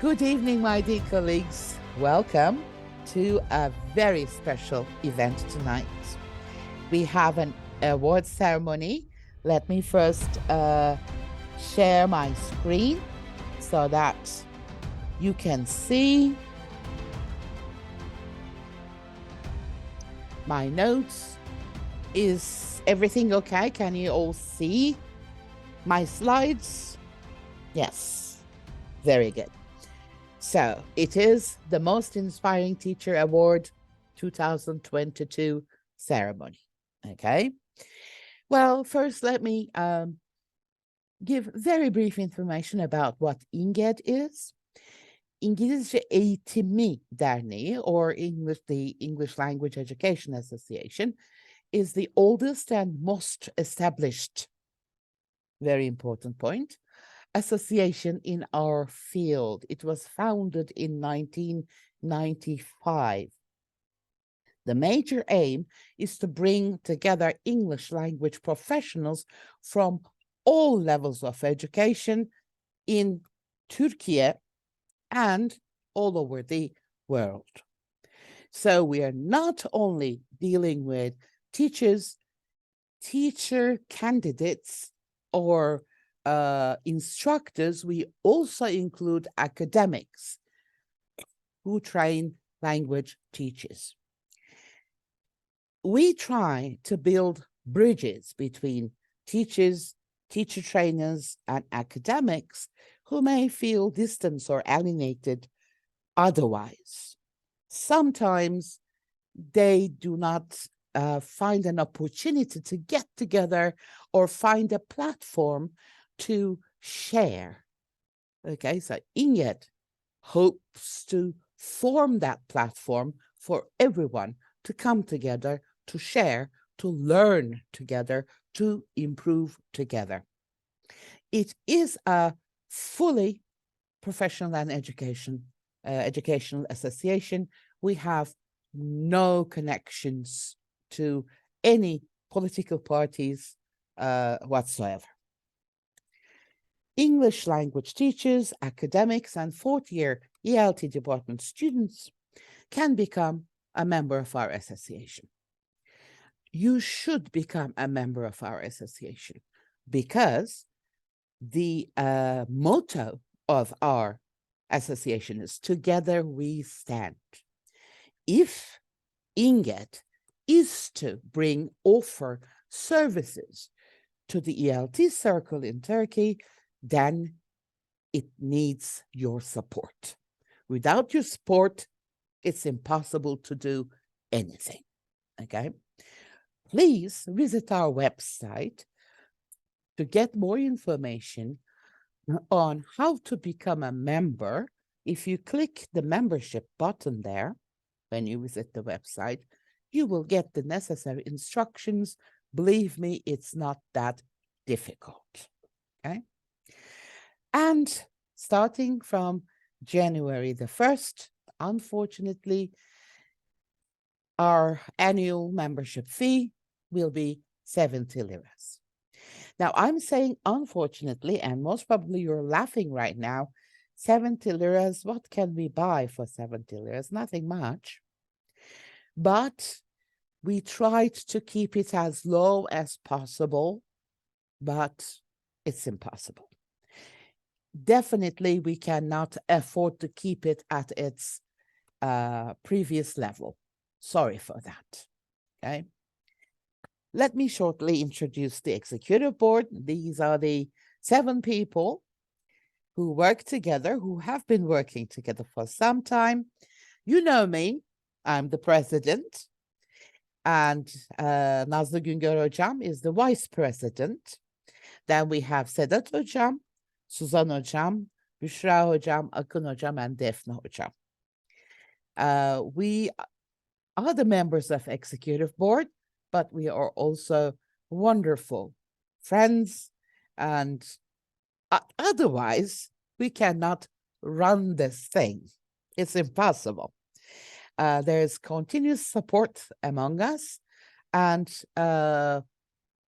Good evening, my dear colleagues. Welcome to a very special event tonight. We have an award ceremony. Let me first share my screen so that you can see my notes. Is everything okay? Can you all see my slides? Yes, very good. So it is the Most Inspiring Teacher Award 2022 ceremony. Okay. Well, first, let me give very brief information about what İnged is. İngilizce Eğitimi Derneği, or the English Language Education Association, is the oldest and most established, very important point, association in our field. It was founded in 1995. The major aim is to bring together English language professionals from all levels of education in Turkiye and all over the world. So we are not only dealing with teachers, teacher candidates, or instructors, we also include academics who train language teachers. We try to build bridges between teachers, teacher trainers, and academics who may feel distant or alienated otherwise. Sometimes they do not find an opportunity to get together or find a platform to share. Okay, so İnged hopes to form that platform for everyone to come together, to share, to learn together, to improve together. It is a fully professional and educational association. We have no connections to any political parties whatsoever. English language teachers, academics, and fourth-year ELT department students can become a member of our association. You should become a member of our association because the motto of our association is "Together we stand." If İnged is to offer services to the ELT circle in Turkey, then it needs your support. Without your support, it's impossible to do anything, okay? Please visit our website to get more information on how to become a member. If you click the membership button there, when you visit the website, you will get the necessary instructions. Believe me, it's not that difficult, okay? And starting from January the 1st, unfortunately, our annual membership fee will be 70 liras. Now, I'm saying unfortunately, and most probably you're laughing right now, 70 liras, what can we buy for 70 liras? Nothing much. But we tried to keep it as low as possible, but it's impossible. Definitely, we cannot afford to keep it at its previous level. Sorry for that, okay? Let me shortly introduce the executive board. These are the 7 people who work together, who have been working together for some time. You know me, I'm the president, and Nazlı Güngör Hocam is the vice president. Then we have Sedat Hocam, Suzan Hocam, Büşra Hocam, Akın Hocam, and Defne Hocam. We are the members of executive board, but we are also wonderful friends, and otherwise we cannot run this thing. It's impossible. There's continuous support among us and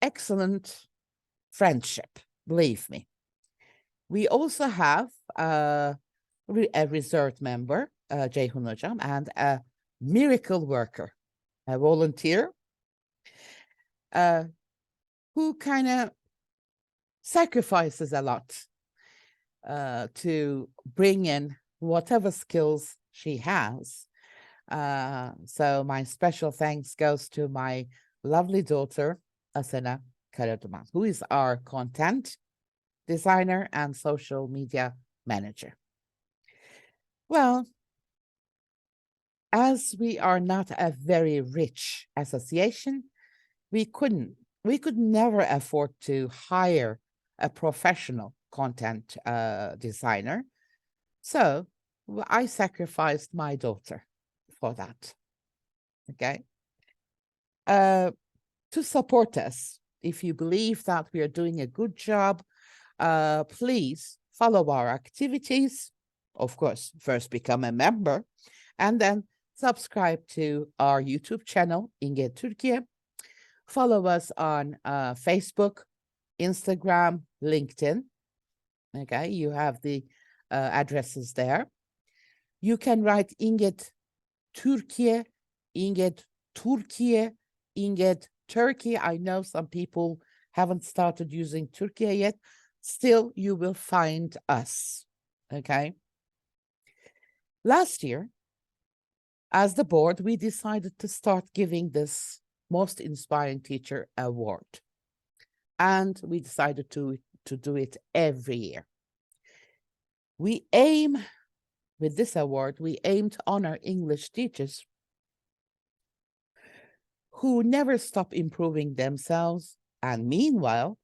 excellent friendship, believe me. We also have a reserved member, Ceyhun Hocam, and a miracle worker, a volunteer, who kind of sacrifices a lot to bring in whatever skills she has. So my special thanks goes to my lovely daughter, Asena Karaduman, who is our content designer and social media manager. Well, as we are not a very rich association, we could never afford to hire a professional content designer. So I sacrificed my daughter for that. Okay. To support us, if you believe that we are doing a good job, please follow our activities. Of course, first become a member and then subscribe to our YouTube channel, İnge Türkiye. Follow us on Facebook, Instagram, LinkedIn. Okay, you have the addresses there. You can write İnge Türkiye, İnge Turkiye, İnge Turkey. I know some people haven't started using Turkiye yet. Still, you will find us. Okay. Last year, as the board, we decided to start giving this Most Inspiring Teacher Award. And we decided to do it every year. We aim, with this award, we aim to honor English teachers who never stop improving themselves and meanwhile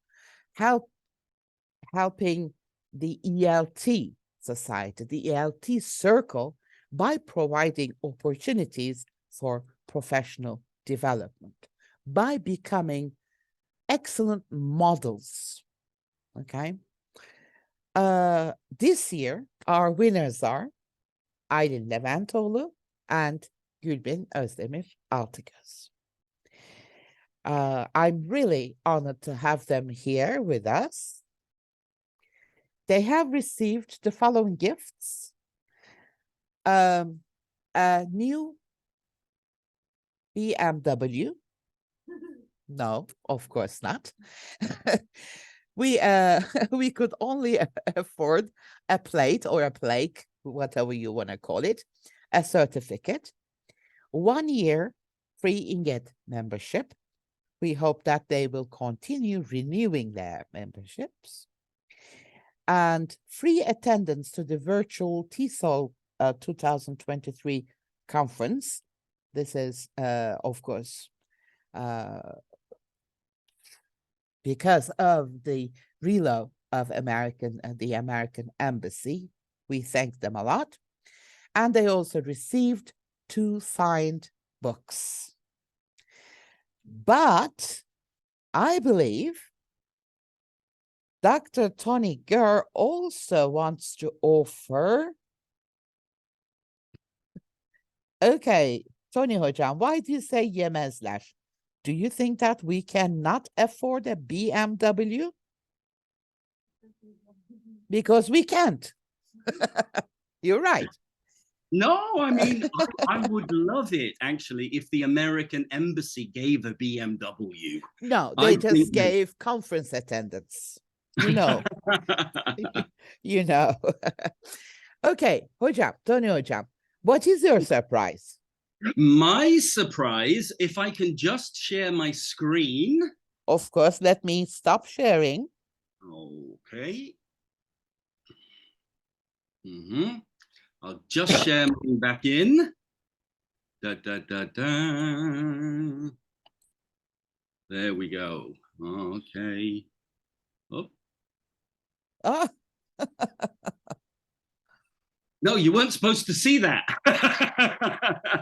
helping the ELT society, the ELT circle, by providing opportunities for professional development, by becoming excellent models. Okay. This year, our winners are Aylin Leventoğlu and Gülbin Özdemir Altıgöz. I'm really honored to have them here with us. They have received the following gifts: a new BMW. No, of course not. We could only afford a plate or a plaque, whatever you want to call it, a certificate, 1 year free INGET membership. We hope that they will continue renewing their memberships, and free attendance to the virtual TESOL 2023 conference. This is, of course, because of the reload of the American Embassy. We thank them a lot. And they also received 2 signed books. But I believe Dr. Tony Gurr also wants to offer. Okay, Tony Hocam, why do you say yemezler? Do you think that we cannot afford a BMW? Because we can't. You're right. No, I mean, I would love it, actually, if the American Embassy gave a BMW. No, they just gave conference attendance. You know. You know. Okay, Hocam, Tony Hocam, what is your surprise? My surprise, if I can just share my screen. Of course, let me stop sharing. Okay. I'll just share mine back in. There we go. Okay. Oh. Oh. No, you weren't supposed to see that.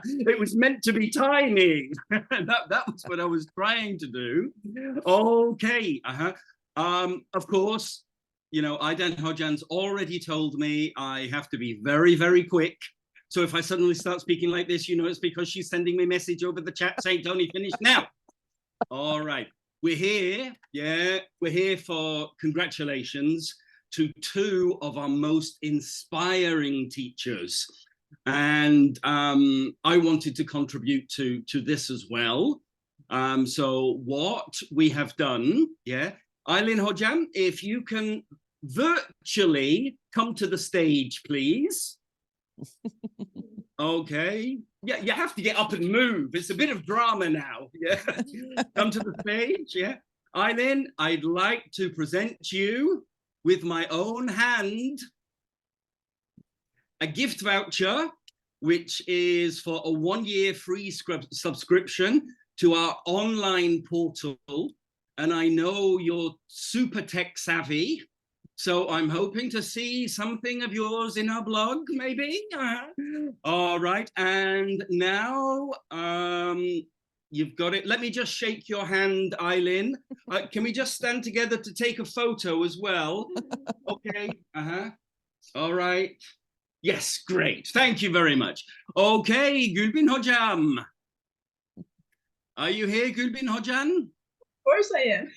It was meant to be tiny. That was what I was trying to do. Okay. Of course, you know, Aydan Hocan's already told me I have to be very, very quick. So if I suddenly start speaking like this, you know, it's because she's sending me a message over the chat saying, Tony, finish now. All right. We're here. Yeah, we're here for congratulations to two of our most inspiring teachers. And I wanted to contribute to this as well. So what we have done, yeah, Aylin Hocam, if you can virtually come to the stage, please. Okay. Yeah, you have to get up and move. It's a bit of drama now. Yeah. Come to the stage. Yeah. Aylin, I'd like to present you with my own hand a gift voucher, which is for a 1-year free subscription to our online portal. And I know you're super tech savvy, so I'm hoping to see something of yours in our blog, maybe. All right, and now you've got it. Let me just shake your hand, Aylin. Can we just stand together to take a photo as well? Okay, all right. Yes, great. Thank you very much. Okay, Gülbin Hocam. Are you here, Gülbin Hocam? Of course I am.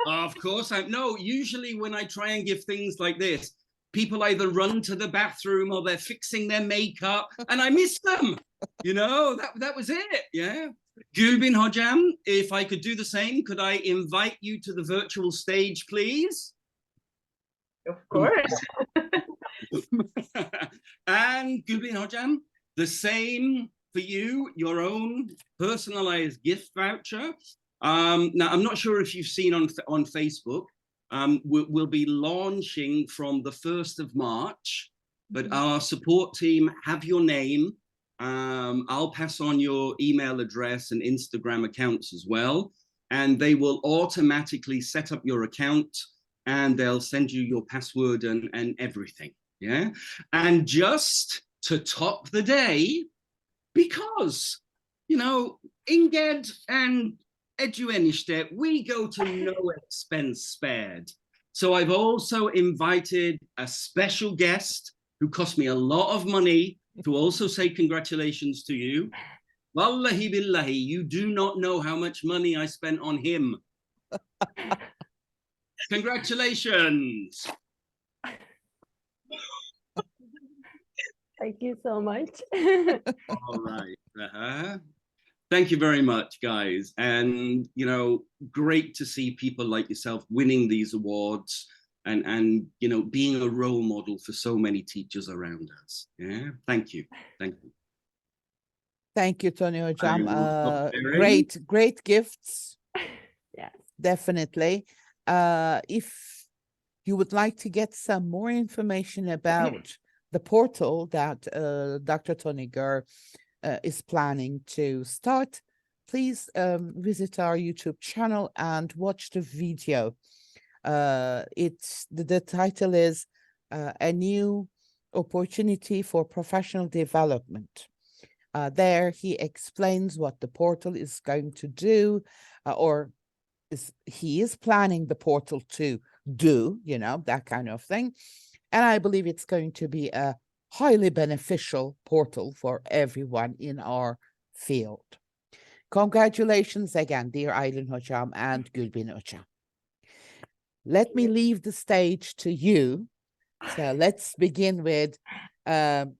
Of course I am. No, usually when I try and give things like this, people either run to the bathroom or they're fixing their makeup and I miss them. You know, that was it. Yeah. Gülbin Hocam, if I could do the same, could I invite you to the virtual stage, please? Of course. And Gülbin Hocam, the same for you, your own personalized gift voucher. Now, I'm not sure if you've seen on Facebook, we'll be launching from the 1st of March, but our support team have your name. I'll pass on your email address and Instagram accounts as well, and they will automatically set up your account and they'll send you your password and everything. Yeah. And just to top the day, because, you know, Inged and Edueniste, we go to no expense spared. So I've also invited a special guest who cost me a lot of money to also say congratulations to you. Wallahi billahi, you do not know how much money I spent on him. Congratulations. Thank you so much. All right. Thank you very much, guys. And, you know, great to see people like yourself winning these awards and you know, being a role model for so many teachers around us. Yeah, thank you. Thank you. Thank you, Tony Hocam. Great. Great gifts. Yes. Definitely. If you would like to get some more information about the portal that Dr. Tony Gurr is planning to start, please visit our YouTube channel and watch the video. The title is A New Opportunity for Professional Development. There he explains what the portal is going to do, he is planning the portal to do, you know, that kind of thing. And I believe it's going to be a highly beneficial portal for everyone in our field. Congratulations again, dear Aylin Hocam and Gülbin Hocam. Let me leave the stage to you. So let's begin with Aylin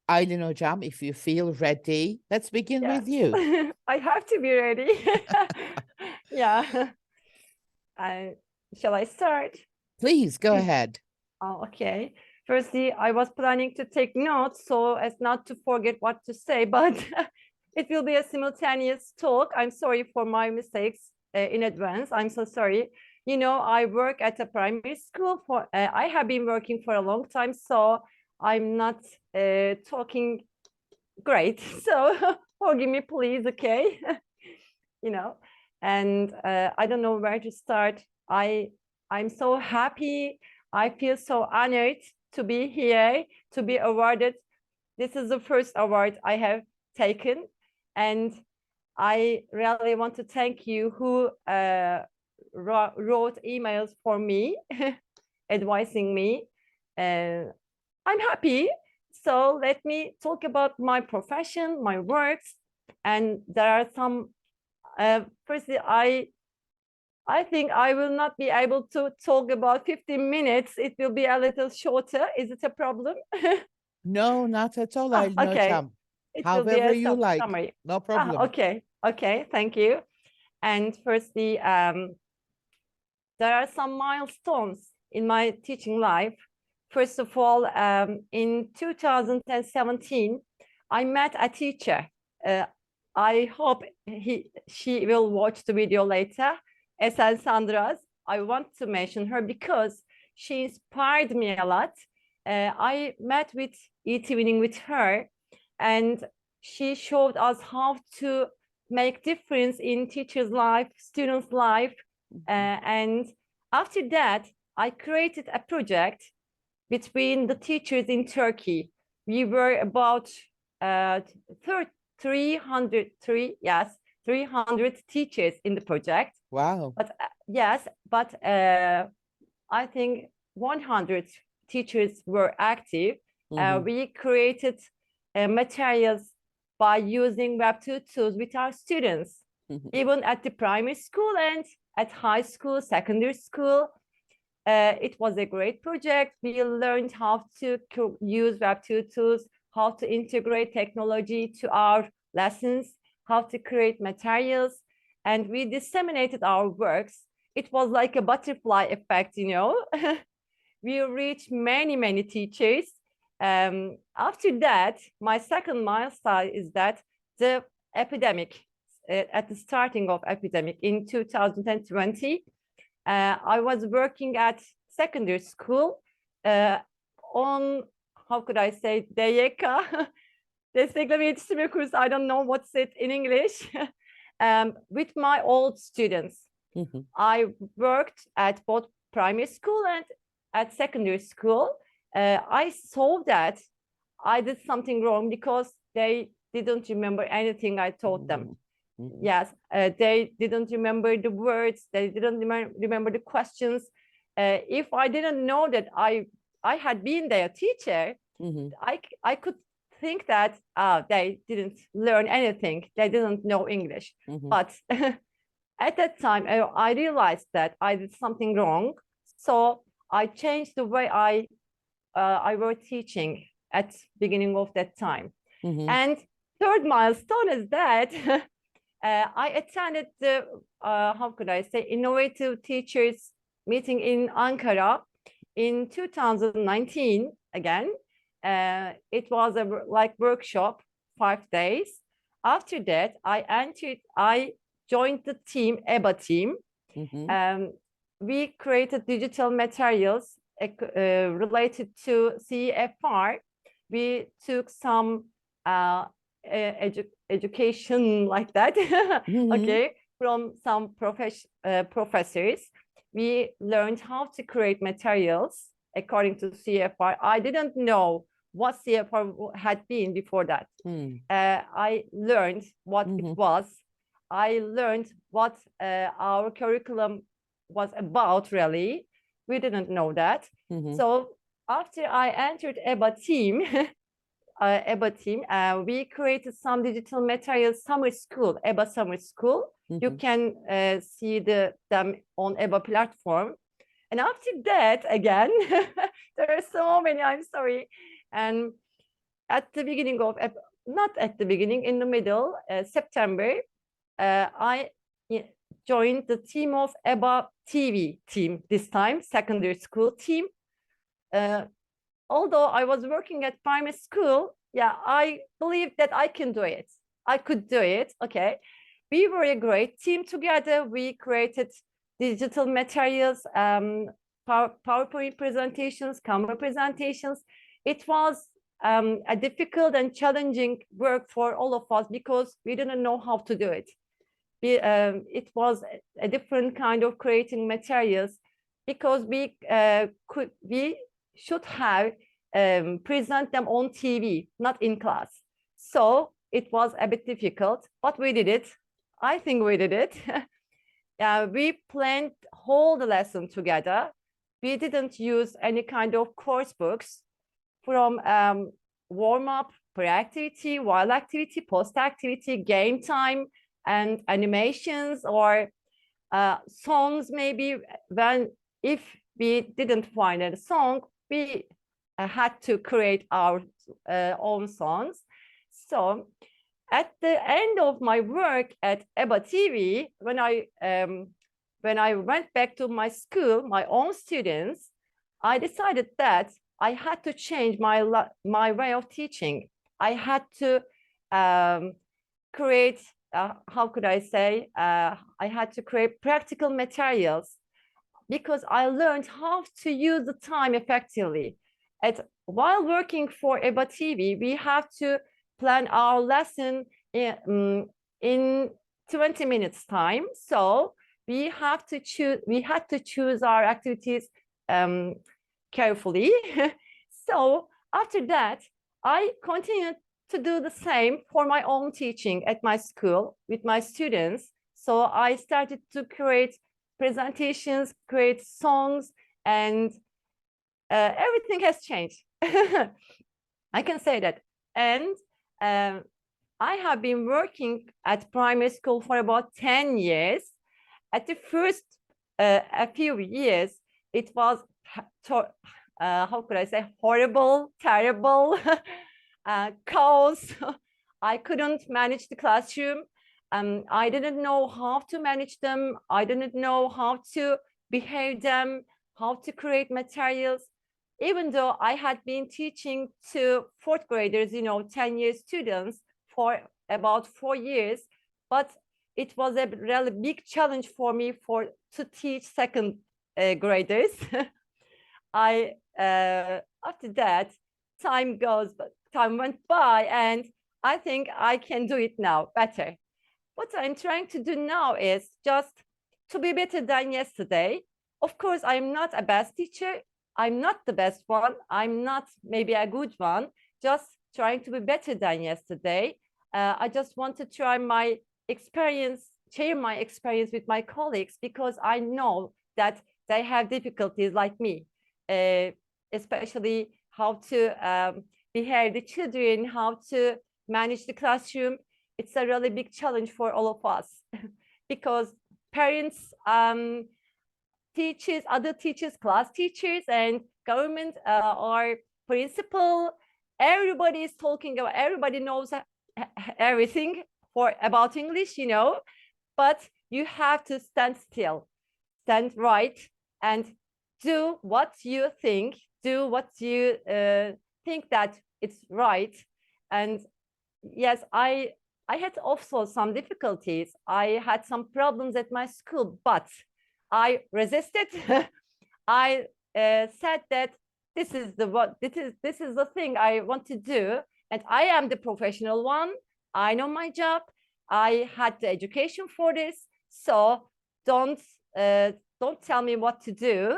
Hocam, if you feel ready. Let's begin with you. I have to be ready. Yeah. Shall I start? Please go ahead. Oh, okay. Firstly, I was planning to take notes so as not to forget what to say, but it will be a simultaneous talk. I'm sorry for my mistakes in advance. I'm so sorry. You know, I work at a primary school for, I have been working for a long time, so I'm not talking great. So forgive me, please, okay? You know, and I don't know where to start. I'm so happy. I feel so honored to be here, to be awarded. This is the first award I have taken. And I really want to thank you who wrote emails for me, advising me. I'm happy. So let me talk about my profession, my works. And there are some, firstly, I think I will not be able to talk about 15 minutes. It will be a little shorter. Is it a problem? No, not at all, Ah, Aylin okay. Hocam. It will be However a you like, summary. no problem. Okay, okay, thank you. And firstly, there are some milestones in my teaching life. First of all, in 2017, I met a teacher. I hope she will watch the video later. Esen Sandras. I want to mention her because she inspired me a lot. I met with e-twinning with her, and she showed us how to make difference in teachers' life, students' life. And after that, I created a project between the teachers in Turkey. We were about 300 teachers in the project. Wow. But yes, but I think 100 teachers were active. We created materials by using Web2 tools with our students, even at the primary school and at high school, secondary school. It was a great project. We learned how to use Web2 tools, how to integrate technology to our lessons, how to create materials, and we disseminated our works. It was like a butterfly effect, you know. We reached many, many teachers. After that, my second milestone is that the epidemic, at the starting of epidemic in 2020, I was working at secondary school on, how could I say, DYK, Destekleme Yetiştirme Kursu, I don't know what's it in English, with my old students. I worked at both primary school and at secondary school. I saw that I did something wrong because they didn't remember anything I taught them. Yes, they didn't remember the words, they didn't remember the questions. If I didn't know that I had been their teacher, I could think that they didn't learn anything, they didn't know English. But at that time, I realized that I did something wrong. So I changed the way I were teaching at beginning of that time. And third milestone is that I attended the, how could I say, innovative teachers meeting in Ankara in 2019 again. It was a like workshop, 5 days. After that, I joined the team, EBA team. We created digital materials related to CFR. We took some education like that, okay, from some professors. We learned how to create materials according to CFR. I didn't know what CFR had been before that. I learned what it was. I learned what our curriculum was about, really. We didn't know that. So after I entered EBA team, we created some digital materials summer school, EBA summer school. You can see them on EBA platform. And after that, again, there are so many, I'm sorry. And at the beginning of, not at the beginning, in the middle, September, I joined the team of EBA TV team, this time, secondary school team. Although I was working at primary school, yeah, I believed that I can do it. I could do it, okay. We were a great team together. We created digital materials, PowerPoint presentations, Canva presentations. It was a difficult and challenging work for all of us because we didn't know how to do it. It was a different kind of creating materials because we should have present them on TV, not in class. So it was a bit difficult, but we did it. I think we did it. We planned whole the lesson together. We didn't use any kind of course books from warm-up, pre-activity, while activity, post-activity, game time, and animations, or songs, maybe if we didn't find a song, we had to create our own songs. So at the end of my work at EBA TV, when I went back to my school, my own students, I decided that I had to change my way of teaching. I had to create, how could I say, I had to create practical materials because I learned how to use the time effectively. While working for EBA TV, we have to plan our lesson in 20 minutes time. So we had to choose our activities carefully. So after that, I continued to do the same for my own teaching at my school with my students. So I started to create presentations, create songs, and everything has changed. I can say that. And I have been working at primary school for about 10 years. At the first a few years, it was, how could I say, horrible, terrible, chaos. I couldn't manage the classroom. I didn't know how to manage them. I didn't know how to behave them, how to create materials. Even though I had been teaching to fourth graders, 10-year students for about 4 years, but it was a really big challenge for me to teach second graders. After that, time went by, and I think I can do it now better. What I'm trying to do now is just to be better than yesterday. Of course, I'm not a best teacher. I'm not the best one. I'm not maybe a good one. Just trying to be better than yesterday. I just want to try my experience, share my experience with my colleagues, because I know that they have difficulties like me, especially how to behave the children, how to manage the classroom. It's a really big challenge for all of us because parents, teachers, other teachers, class teachers, and government or principal, everybody is talking about, everybody knows everything about English, but you have to stand still, stand right, and do what you think, do what you think that it's right. And yes, I had also some difficulties. I had some problems at my school, but I resisted. I said that this is the thing I want to do, and I am the professional one. I know my job. I had the education for this, so don't tell me what to do.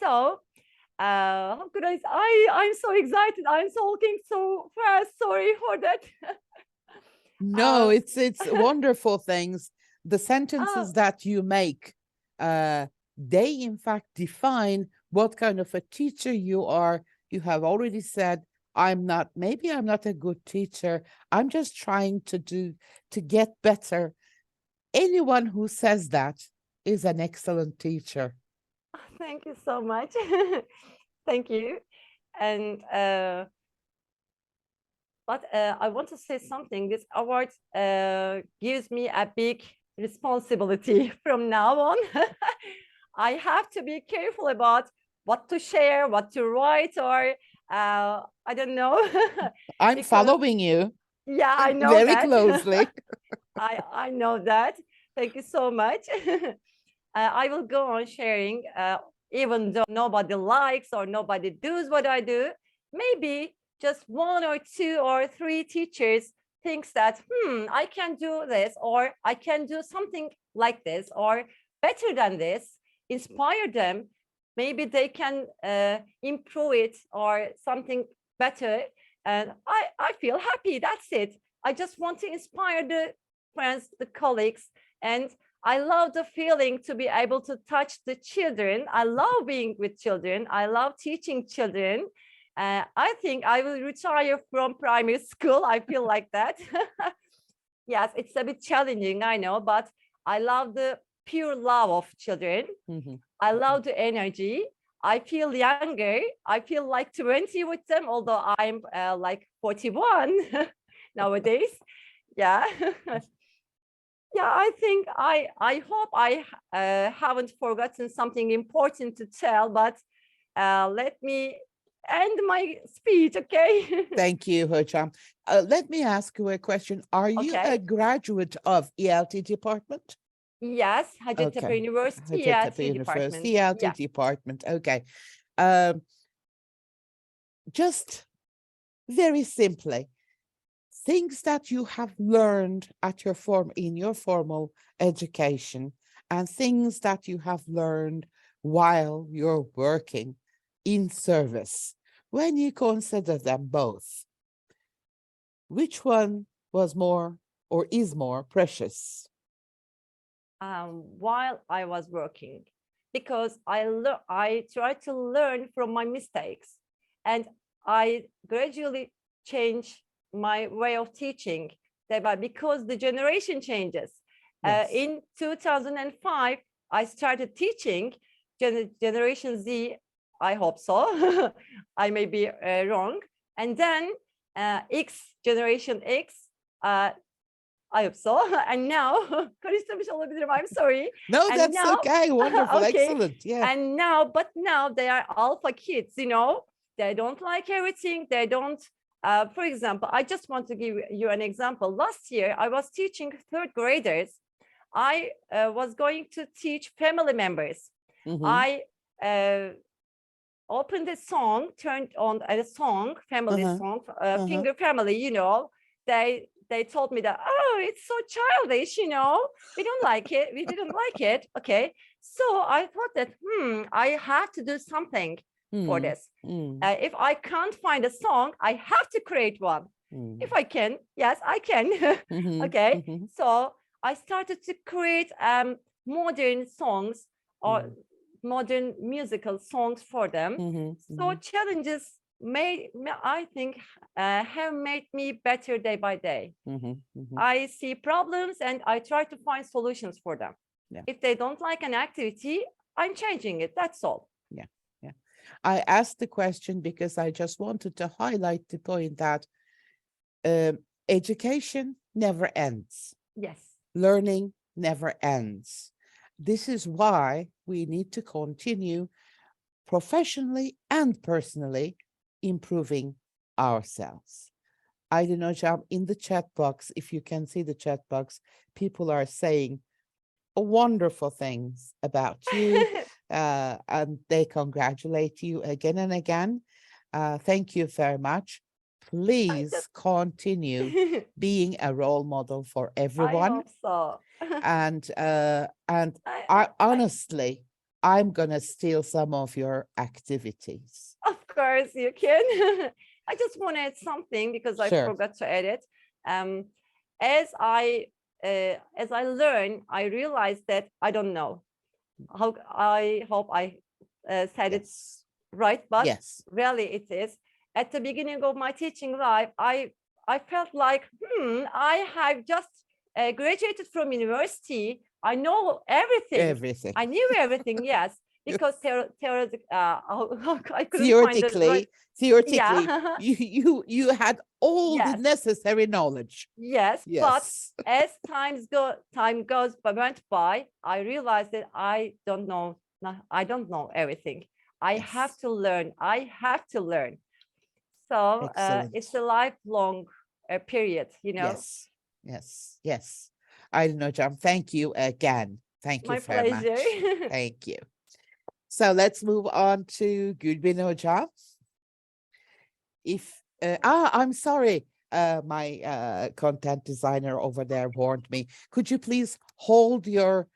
So how could I'm so excited. I'm talking so fast. Sorry for that. No, it's wonderful things. The sentences that you make, they in fact define what kind of a teacher you are. You have already said, maybe I'm not a good teacher. I'm just trying to get better. Anyone who says that is an excellent teacher. Thank you so much. Thank you. And but I want to say something. This award gives me a big responsibility from now on. I have to be careful about what to share, what to write, or I don't know. I'm following you. Yeah, I know very that. closely. I know that. Thank you so much. I will go on sharing, even though nobody likes or nobody does what I do. Maybe just 1 or 2 or 3 teachers thinks that, I can do this, or I can do something like this, or better than this, inspire them. Maybe they can improve it or something better. And I feel happy, that's it. I just want to inspire the friends, the colleagues, and I love the feeling to be able to touch the children. I love being with children. I love teaching children. I think I will retire from primary school. I feel like that. Yes, it's a bit challenging, I know, but I love the pure love of children. Mhm. I love the energy. I feel younger. I feel like 20 with them, although I'm like 41 nowadays. Yeah. Yeah, I think I hope I haven't forgotten something important to tell, but let me end my speech, okay? Thank you, Hocam. Let me ask you a question. Are you a Okay. graduate of ELT department? Yes, Hacettepe Okay. University, Hacettepe ELT department. University, ELT Yeah. department. Okay. Just very simply, things that you have learned at your in your formal education and things that you have learned while you're working in service. When you consider them both, which one was more or is more precious? While I was working, because I tried to learn from my mistakes, and I gradually change my way of teaching. Because the generation changes. Yes. In 2005, I started teaching Generation Z. I hope so. I may be wrong. And then Generation X. I hope so. And now, karıştırmış olabilirim, I'm sorry. No, And that's now- okay. Wonderful. Okay. Excellent. Yeah. And now they are alpha kids, you know, they don't like everything. They don't, for example, I just want to give you an example. Last year, I was teaching third graders. I was going to teach family members. Mhm. I opened a song, turned on a song, family song, Finger Family, you know. They told me that, oh, it's so childish, you know, we don't like it. We didn't like it. Okay. So I thought that, I have to do something for this. If I can't find a song, I have to create one. If I can, yes, I can. Okay. So I started to create modern songs or modern musical songs for them. So challenges I think have made me better day by day. I see problems and I try to find solutions for them. Yeah. If they don't like an activity, I'm changing it. That's all. Yeah. I asked the question because I just wanted to highlight the point that education never ends. Yes. Learning never ends. This is why we need to continue professionally and personally improving ourselves. Aylin Hocam, in the chat box, if you can see the chat box, people are saying wonderful things about you, and they congratulate you again and again. Thank you very much. Please continue being a role model for I everyone. hope so. And I honestly, I'm gonna steal some of your activities. Of course you can. I just want to add something because I Sure. forgot to add it. As I learn, I realize that I don't know. I hope I said it Yes. right, but Yes. really it is. At the beginning of my teaching life, I felt like, I have just graduated from university. I know everything. Everything. I knew everything, yes, because theoretically, I couldn't find the right. Theoretically, Yeah. you had all the Yes. necessary knowledge. Yes, Yes. but as time went by, I realized that I don't know everything. I have Yes. to learn. I have to learn. So it's a lifelong period, you know. Yes. Aylin Hocam, thank you again. Thank you My very much. pleasure. Thank you. So let's move on to Gülbin Hocam. I'm sorry. My content designer over there warned me. Could you please hold your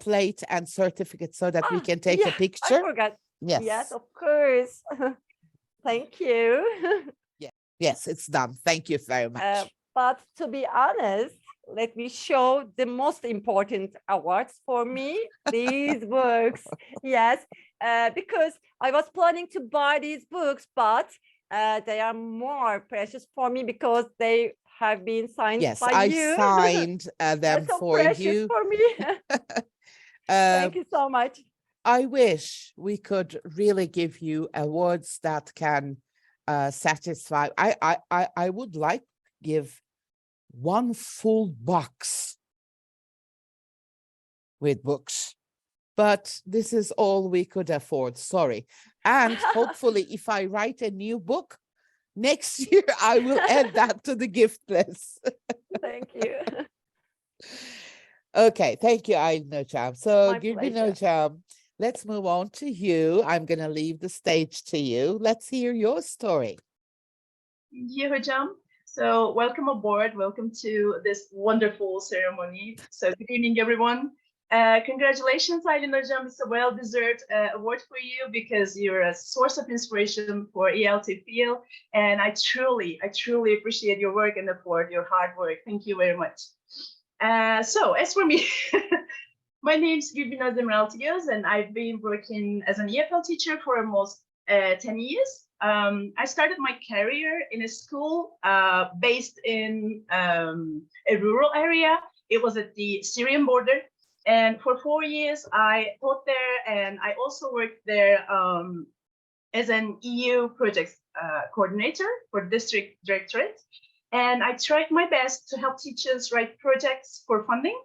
plate and certificate so that we can take a Yeah, picture? I forgot. Yes. Yes, of course. Thank you. Yes, it's done. Thank you very much. But to be honest, let me show the most important awards for me, these books. Yes, because I was planning to buy these books, but they are more precious for me because they have been signed Yes, by I you. signed them So for precious you. for me. Thank you so much. I wish we could really give you awards that can satisfy. I would like to give one full box with books, but this is all we could afford. Sorry. And hopefully, if I write a new book next year, I will add that to the gift list. Thank you. Okay, thank you, Aylin Hocam. So, My Gülbin pleasure. Hocam, let's move on to you. I'm going to leave the stage to you. Let's hear your story. Yeah, Hocam. So welcome aboard. Welcome to this wonderful ceremony. So good evening, everyone. Congratulations, Aylin Hocam. It's a well-deserved award for you because you're a source of inspiration for ELT field. And I truly appreciate your work and effort, your hard work. Thank you very much. So as for me, my name is Gülbin Altıgöz, and I've been working as an EFL teacher for almost 10 years. I started my career in a school based in a rural area. It was at the Syrian border. And for 4 years, I taught there, and I also worked there as an EU project coordinator for district directorate. And I tried my best to help teachers write projects for funding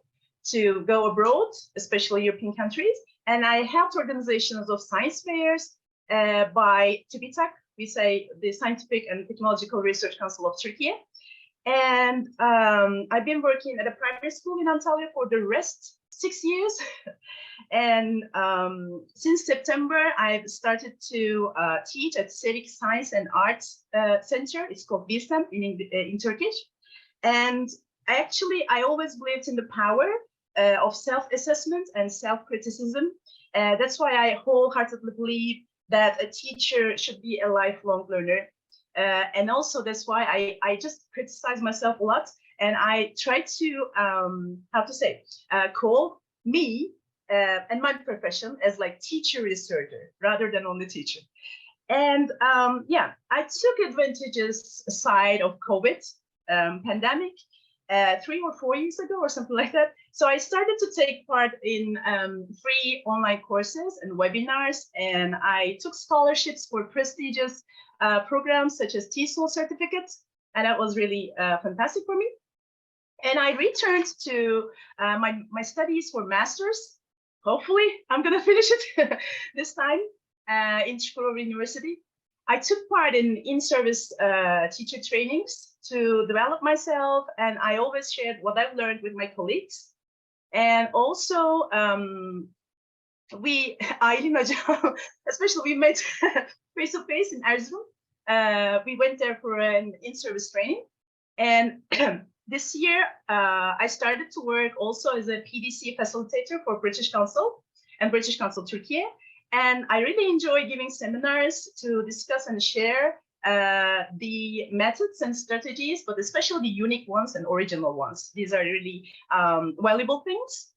to go abroad, especially European countries. And I helped organizations of science fairs by TÜBİTAK, we say the Scientific and Technological Research Council of Turkey. And I've been working at a primary school in Antalya for the rest 6 years. And since September, I've started to teach at Civic Science and Arts Center. It's called BİSEM in Turkish. And I always believed in the power of self-assessment and self-criticism. That's why I wholeheartedly believe that a teacher should be a lifelong learner. And also that's why I just criticize myself a lot. And I try to, call me and my profession as like teacher researcher rather than only teacher. And I took advantages aside of COVID pandemic 3 or 4 years ago or something like that. So I started to take part in free online courses and webinars, and I took scholarships for prestigious programs such as TESOL certificates, and that was really fantastic for me. And I returned to my studies for master's. Hopefully, I'm going to finish it this time in Prof University. I took part in service teacher trainings to develop myself, and I always shared what I've learned with my colleagues. And also, Aylin Hocam, especially we met face-to-face in Ersöz. We went there for an in-service training. And this year, I started to work also as a PDC facilitator for British Council and British Council Turkiye. And I really enjoy giving seminars to discuss and share the methods and strategies, but especially the unique ones and original ones. These are really valuable things.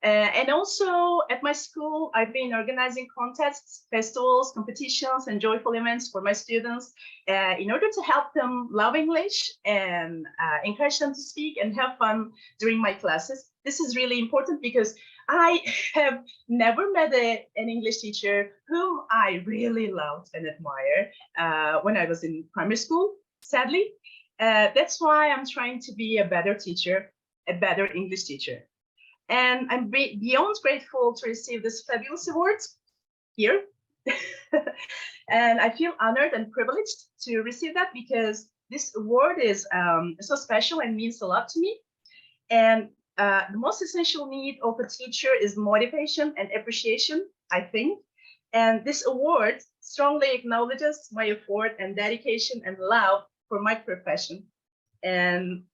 And also at my school, I've been organizing contests, festivals, competitions, and joyful events for my students in order to help them love English and encourage them to speak and have fun during my classes. This is really important because I have never met an English teacher whom I really loved and admired when I was in primary school, sadly. That's why I'm trying to be a better teacher, a better English teacher. And I'm beyond grateful to receive this fabulous award here. And I feel honored and privileged to receive that because this award is so special and means a lot to me. And the most essential need of a teacher is motivation and appreciation, I think. And this award strongly acknowledges my effort and dedication and love for my profession. And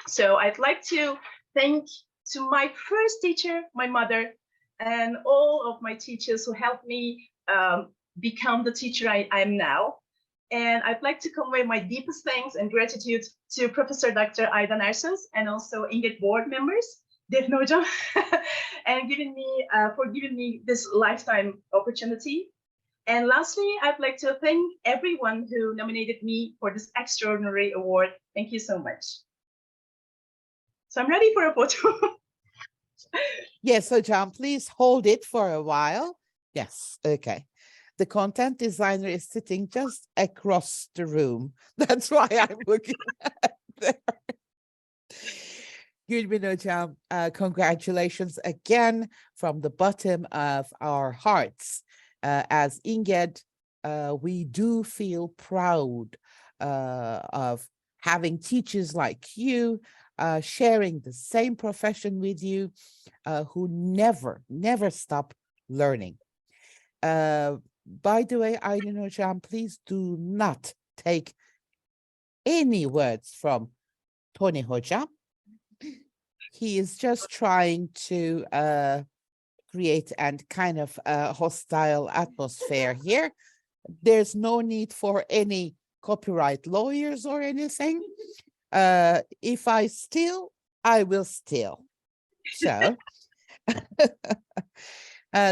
so I'd like to thank to my first teacher, my mother, and all of my teachers who helped me become the teacher I am now. And I'd like to convey my deepest thanks and gratitude to Professor Dr. Aydan Ersöz and also INGET board members, Defne Hocam, and for giving me this lifetime opportunity. And lastly, I'd like to thank everyone who nominated me for this extraordinary award. Thank you so much. So I'm ready for a photo. Yes, hocam, please hold it for a while. Yes, okay. The content designer is sitting just across the room. That's why I'm looking at there. Gülbin hocam, congratulations again from the bottom of our hearts. As Inged, we do feel proud of having teachers like you, sharing the same profession with you, who never stop learning. By the way, Aylin hocam, please do not take any words from Tony hocam. He is just trying to create and kind of a hostile atmosphere here. There's no need for any copyright lawyers or anything. If I steal, I will steal. So,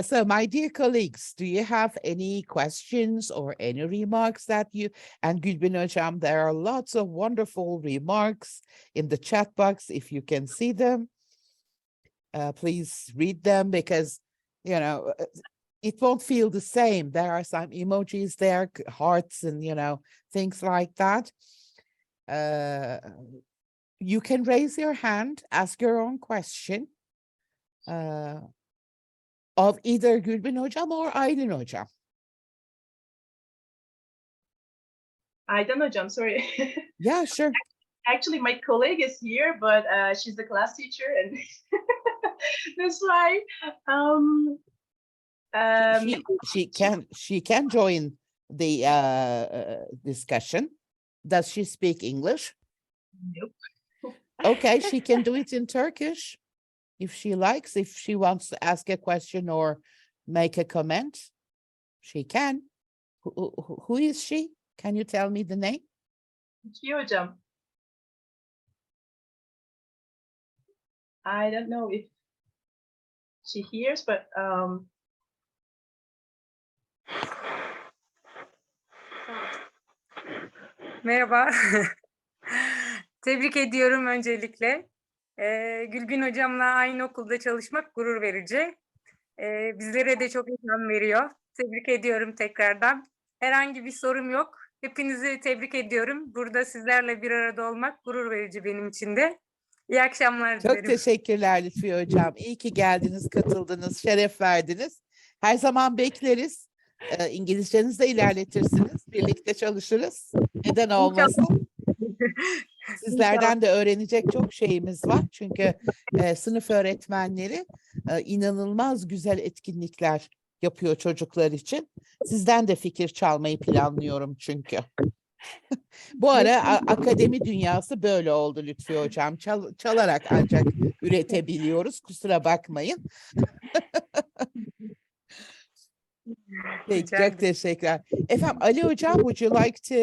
so my dear colleagues, do you have any questions or any remarks that you, and Gülbin hocam, there are lots of wonderful remarks in the chat box. If you can see them, please read them, because, you know, it won't feel the same. There are some emojis there, hearts and, you know, things like that. You can raise your hand, ask your own question of either Gülbin hocam or Aylin hocam. Aydan hocam, sorry. Yeah, sure. Actually, my colleague is here, but she's the class teacher, and that's why. She can join the discussion. Does she speak English? Nope. Okay, she can do it in Turkish if she likes. If she wants to ask a question or make a comment, she can. Who is she? Can you tell me the name? Thank hocam. I don't know if she hears, but Merhaba. Tebrik ediyorum öncelikle. Gülbin hocamla aynı okulda çalışmak gurur verici. Bizlere de çok ilham veriyor. Tebrik ediyorum tekrardan. Herhangi bir sorum yok. Hepinizi tebrik ediyorum. Burada sizlerle bir arada olmak gurur verici benim için de. İyi akşamlar Çok dilerim. teşekkürler Lütfi hocam. İyi ki geldiniz, katıldınız, şeref verdiniz. Her zaman bekleriz. İngilizcenizi de ilerletirsiniz. Birlikte çalışırız. Neden olmasın? Sizlerden de öğrenecek çok şeyimiz var. Çünkü sınıf öğretmenleri inanılmaz güzel etkinlikler yapıyor çocuklar için. Sizden de fikir çalmayı planlıyorum çünkü. Bu ara akademi dünyası böyle oldu Lütfi hocam. Çalarak ancak üretebiliyoruz. Kusura bakmayın. Peki, çok teşekkürler. Efendim Ali hocam, would you like to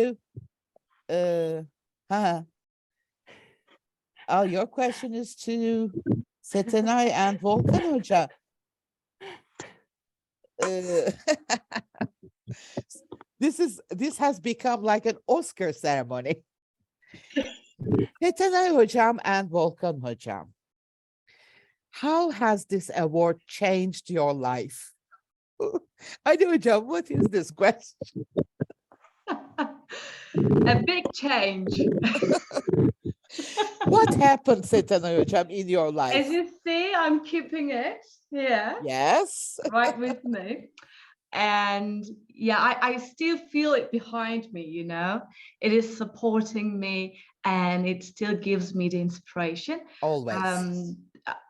your question is to Setenay and Volkan hoca. This has become like an Oscar ceremony. Setenay hocam and Volkan hocam, how has this award changed your life? I know, hocam, what is this question? A big change. What happened, Setenay hocam, in your life? As you see, I'm keeping it here. Yes. Right with me. And yeah, I still feel it behind me, you know. It is supporting me and it still gives me the inspiration. Always.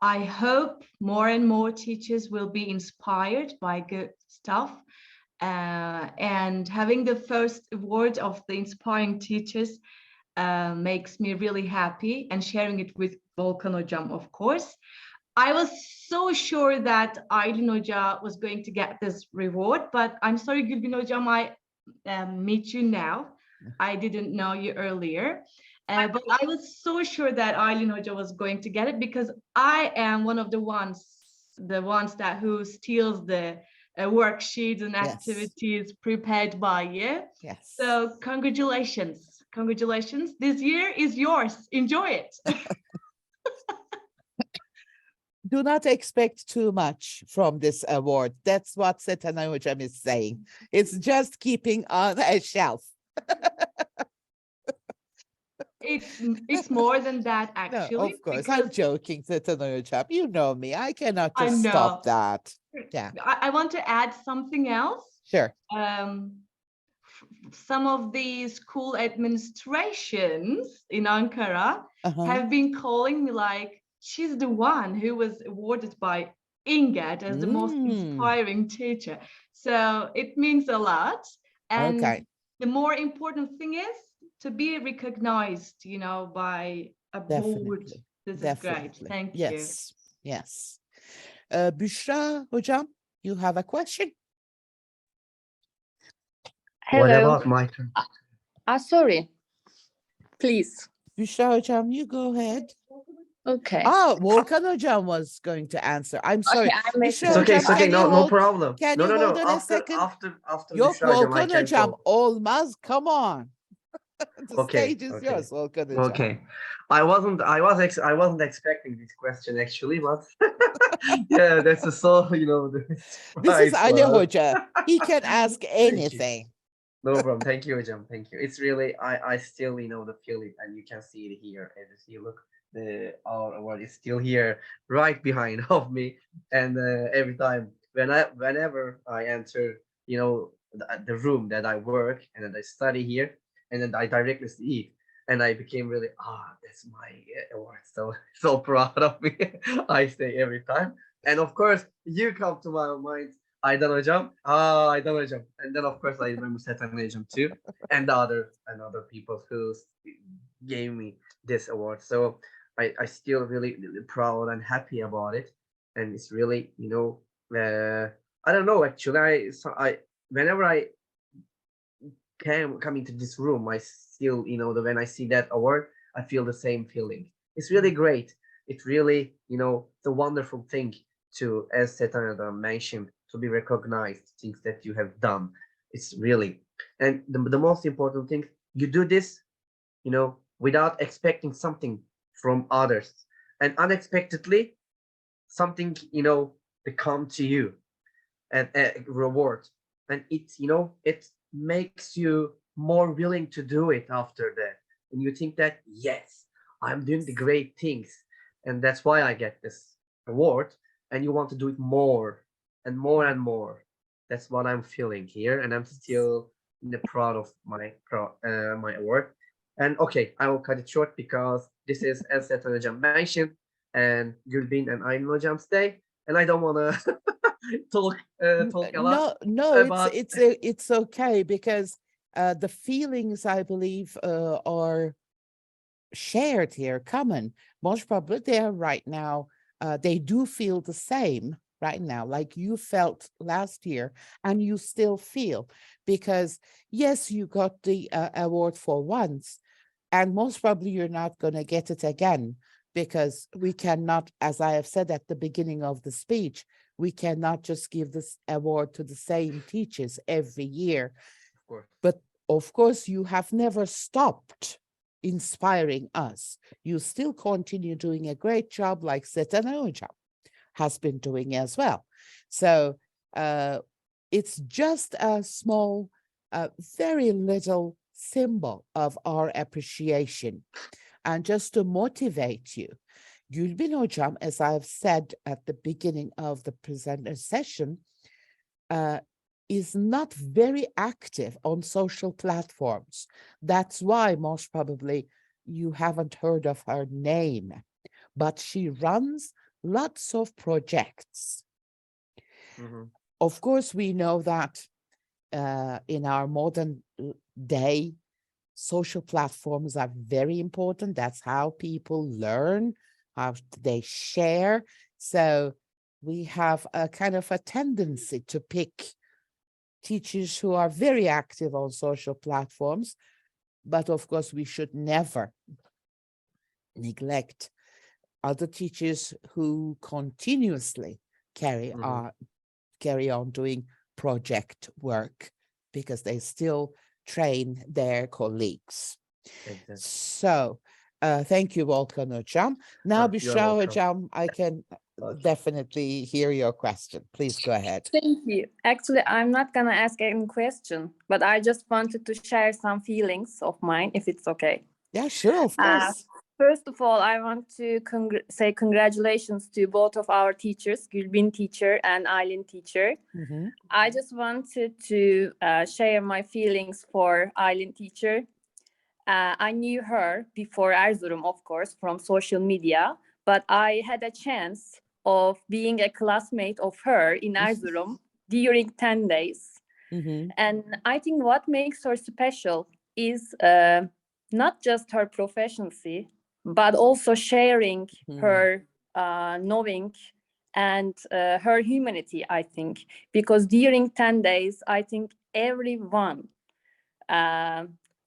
I hope more and more teachers will be inspired by good stuff. And having the first award of the inspiring teachers makes me really happy, and sharing it with Volkan hocam, of course. I was so sure that Aylin hoca was going to get this reward, but I'm sorry, Gülbin hocam, I meet you now. I didn't know you earlier. But I was so sure that Aylin hoca was going to get it, because I am one of the ones that who steals the worksheets and activities prepared by you. Yes. So congratulations. Congratulations. This year is yours. Enjoy it. do not expect too much from this award. That's what Setanay Hocam is saying. It's just keeping on a shelf. It's more than that, No, actually. of course, I'm because joking, Setanay Hocam. You know me. I cannot I just stop know. that. Yeah, I want to add something else. sure. Some of the school administrations in Ankara Uh-huh. have been calling me like, she's the one who was awarded by INGAT as the most inspiring teacher. So it means a lot. And Okay. the more important thing is to be recognized, you know, by a board. Definitely. This Definitely. is great. Thank you. Yes. Yes. Büşra Hocam, you have a question? What Hello. about my turn? Sorry. Please. Büşra Hocam, you go ahead. Okay. Volkan Hocam was going to answer. I'm sorry. Okay, I missed Büşra it. It's Hocam, okay. can you No hold- problem. Can No, you no, hold no. on a second? After Yok, Büşra Hocam, I Volkan can Hocam, talk. olmaz. Come on. The Okay, stage is okay. yours, Volkan Hocam. Okay, I wasn't expecting this question actually, but yeah, that's a so This is Ali Hoca. He can ask you. anything. No problem. Thank you, Hocam. Thank you. It's really I still the feeling, and you can see it here. As you look, our award is still here, right behind of me. And every time whenever I enter, the room that I work and that I study here, and then I directly see it, and I became really that's my award. So proud of me. I say every time, and of course you come to my mind. Aydan Hocam. Aydan Hocam. And then of course I remember Setan Hocam too. And other people who gave me this award. So I still really, really proud and happy about it. And it's really, I don't know actually. Whenever I come into this room, I still, when I see that award, I feel the same feeling. It's really great. It's really, the wonderful thing to, as Setan Hocam mentioned, to be recognized, things that you have done. It's really, and the most important thing, you do this, without expecting something from others, and unexpectedly something, they come to you and a reward, and it makes you more willing to do it after that, and you think that yes, I'm doing the great things, and that's why I get this award, and you want to do it more and more and more. That's what I'm feeling here, and I'm still proud of my my award. And okay, I will cut it short because this is, as Setan Hocam mentioned, and Gülbin and Aylin Hocam's day, and I don't want to talk a lot. No, about- it's okay, because the feelings, I believe, are shared here, common. Most probably they are right now. They do feel the same right now, like you felt last year, and you still feel, because yes, you got the award for once, and most probably you're not going to get it again, because we cannot, as I have said at the beginning of the speech, we cannot just give this award to the same teachers every year. Of course. But of course, you have never stopped inspiring us. You still continue doing a great job, like Setan Hocam has been doing as well. So it's just a small, very little symbol of our appreciation. And just to motivate you, Gülbin Hocam, as I've said at the beginning of the presenter session, is not very active on social platforms. That's why most probably you haven't heard of her name, but she runs lots of projects. Mm-hmm. Of course, we know that in our modern day, social platforms are very important. That's how people learn, how they share. So we have a kind of a tendency to pick teachers who are very active on social platforms. But of course, we should never neglect other teachers who continuously carry on doing project work, because they still train their colleagues. Exactly. So Thank you, Volkan Hocam. Now, You're Büşra welcome. Hocam, I can definitely hear your question. Please go ahead. Thank you. Actually, I'm not gonna ask any question, but I just wanted to share some feelings of mine, if it's okay. Yeah, sure, of course. First of all, I want to say congratulations to both of our teachers, Gülbin teacher and Aylin teacher. Mhm. I just wanted to share my feelings for Aylin teacher. I knew her before Erzurum, of course, from social media, but I had a chance of being a classmate of her in Erzurum during 10 days. Mhm. And I think what makes her special is not just her proficiency, but also sharing her knowing and her humanity, I think. Because during 10 days, I think everyone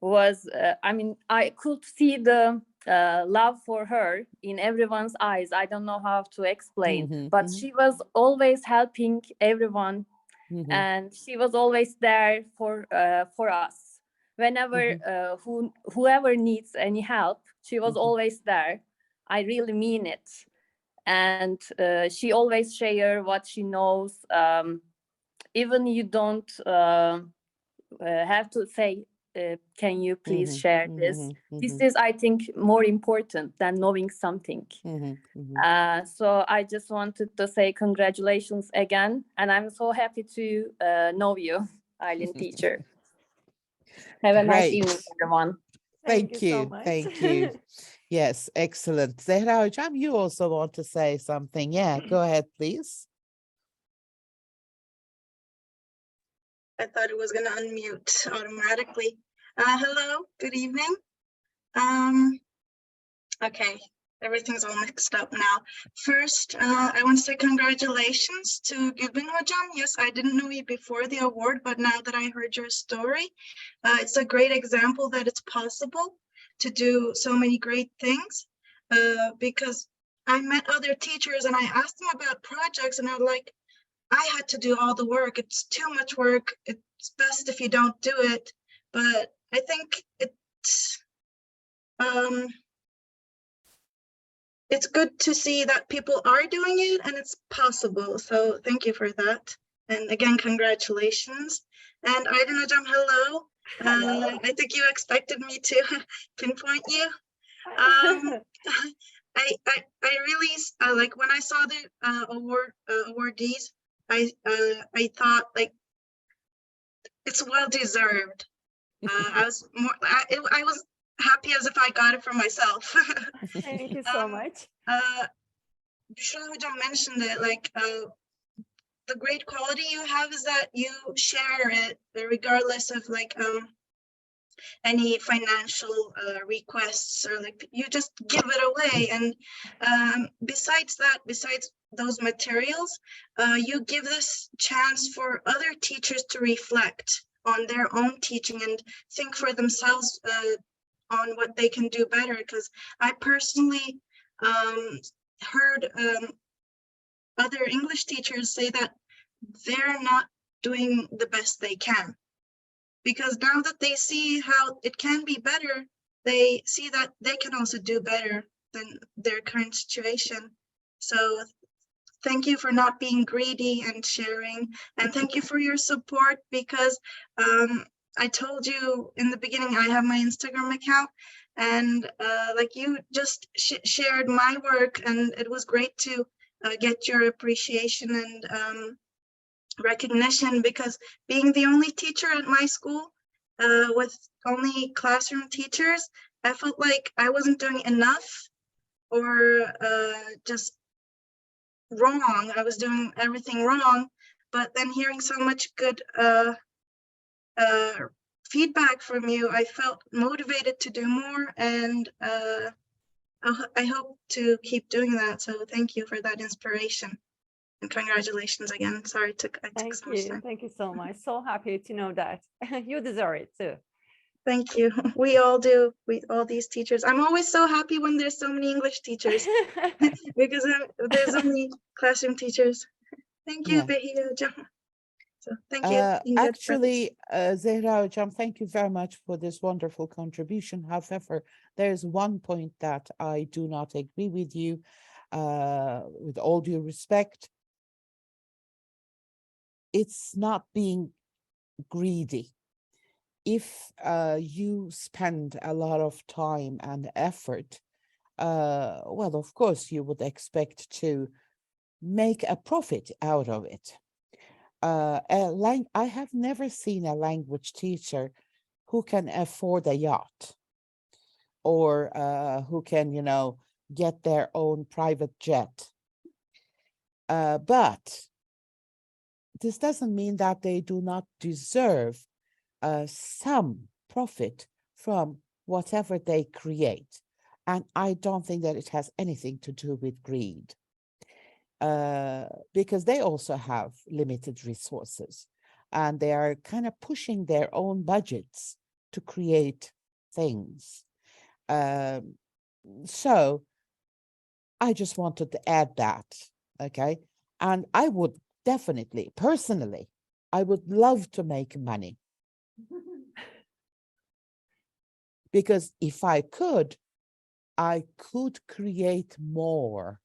was, I could see the love for her in everyone's eyes. I don't know how to explain, but she was always helping everyone. And she was always there for us. Whenever whoever needs any help, she was always there. I really mean it. And she always share what she knows. Even you don't have to say, can you please share this? This is, I think, more important than knowing something. So I just wanted to say congratulations again. And I'm so happy to know you, Aylin teacher. Have a nice Great. evening, everyone. Thank so you. much. Thank you. Yes, excellent. Zehra Hocam, you also want to say something. Yeah, go ahead, please. I thought it was going to unmute automatically. Hello, good evening. Okay, everything's all mixed up now. First, I want to say congratulations to Gülbin Hocam. Yes, I didn't know you before the award, but now that I heard your story, it's a great example that it's possible to do so many great things. Because I met other teachers and I asked them about projects and I was like, I had to do all the work. It's too much work. It's best if you don't do it. But I think it's good to see that people are doing it and it's possible. So thank you for that. And again, congratulations. And Aydan Hocam, hello. I think you expected me to pinpoint you. I really like when I saw the awardees. I thought like it's well deserved. I was happy as if I got it for myself. Thank you so much. Büşra Hocam mentioned it, like the great quality you have is that you share it regardless of like any financial requests, or like you just give it away. And besides those materials, you give this chance for other teachers to reflect on their own teaching and think for themselves on what they can do better. Because I personally heard other English teachers say that they're not doing the best they can. Because now that they see how it can be better, they see that they can also do better than their current situation. So thank you for not being greedy and sharing. And thank you for your support, because I told you in the beginning, I have my Instagram account, and like you just shared my work, and it was great to get your appreciation and recognition, because being the only teacher at my school with only classroom teachers, I felt like I wasn't doing enough, or just wrong. I was doing everything wrong. But then hearing so much good feedback from you, I felt motivated to do more, and I hope to keep doing that. So thank you for that inspiration. And congratulations again. Sorry, I took so much time. Thank you so much. So happy to know that. You deserve it too. Thank you. We all do. All these teachers. I'm always so happy when there's so many English teachers because there's only classroom teachers. Thank you, Yeah. Behiye Hocam. So thank you. You can go Actually, Zehra Hocam, thank you very much for this wonderful contribution. However, there's one point that I do not agree with you, with all due respect. It's not being greedy. If you spend a lot of time and effort, well, of course, you would expect to make a profit out of it. I have never seen a language teacher who can afford a yacht or who can, get their own private jet. But this doesn't mean that they do not deserve some profit from whatever they create. And I don't think that it has anything to do with greed. Because they also have limited resources and they are kind of pushing their own budgets to create things. So I just wanted to add that, okay? And I would definitely, personally, I would love to make money. Because if I could create more.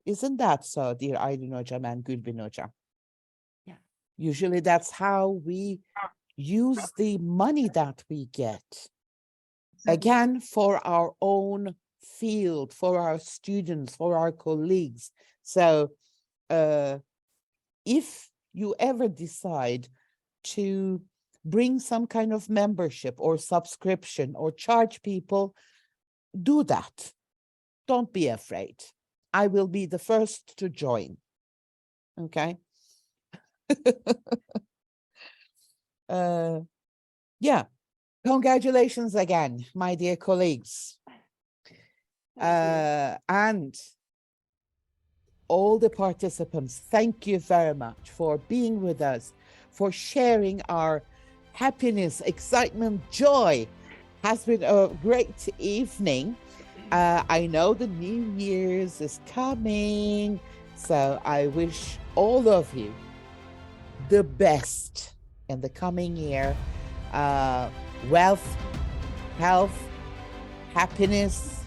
Isn't that so, dear Aylin Hocam and Gülbin Hocam? Yeah. Usually that's how we use the money that we get. Again, for our own field, for our students, for our colleagues. So if you ever decide to bring some kind of membership or subscription or charge people, do that. Don't be afraid. I will be the first to join. Okay. Yeah. Congratulations again, my dear colleagues. And all the participants, thank you very much for being with us, for sharing our happiness, excitement, joy. Has been a great evening. I know the New Year's is coming, so I wish all of you the best in the coming year. Wealth, health, happiness,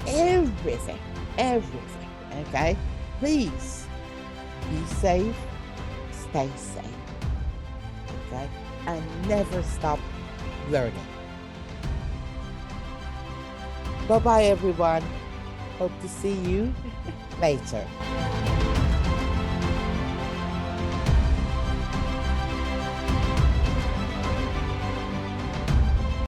everything, okay? Please be safe, stay safe, okay? And never stop learning. Bye-bye, everyone. Hope to see you later.